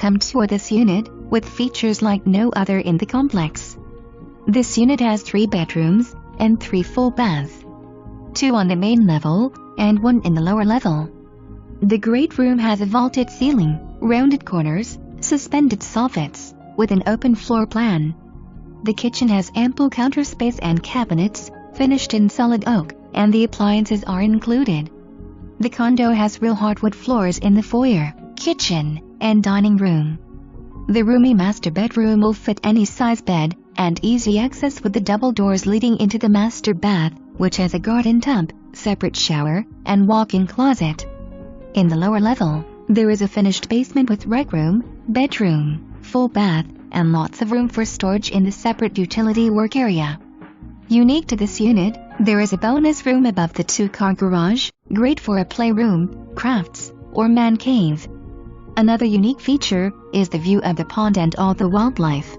Come tour this unit, with features like no other in the complex. This unit has 3 bedrooms and 3 full baths. 2 on the main level, and 1 in the lower level. The great room has a vaulted ceiling, rounded corners, suspended soffits, with an open floor plan. The kitchen has ample counter space and cabinets, finished in solid oak, and the appliances are included. The condo has real hardwood floors in the foyer, kitchen, and dining room. The roomy master bedroom will fit any size bed, and easy access with the double doors leading into the master bath, which has a garden tub, separate shower, and walk-in closet. In the lower level, there is a finished basement with rec room, bedroom, full bath, and lots of room for storage in the separate utility work area. Unique to this unit, there is a bonus room above the 2-car garage, great for a playroom, crafts, or man cave. Another unique feature is the view of the pond and all the wildlife.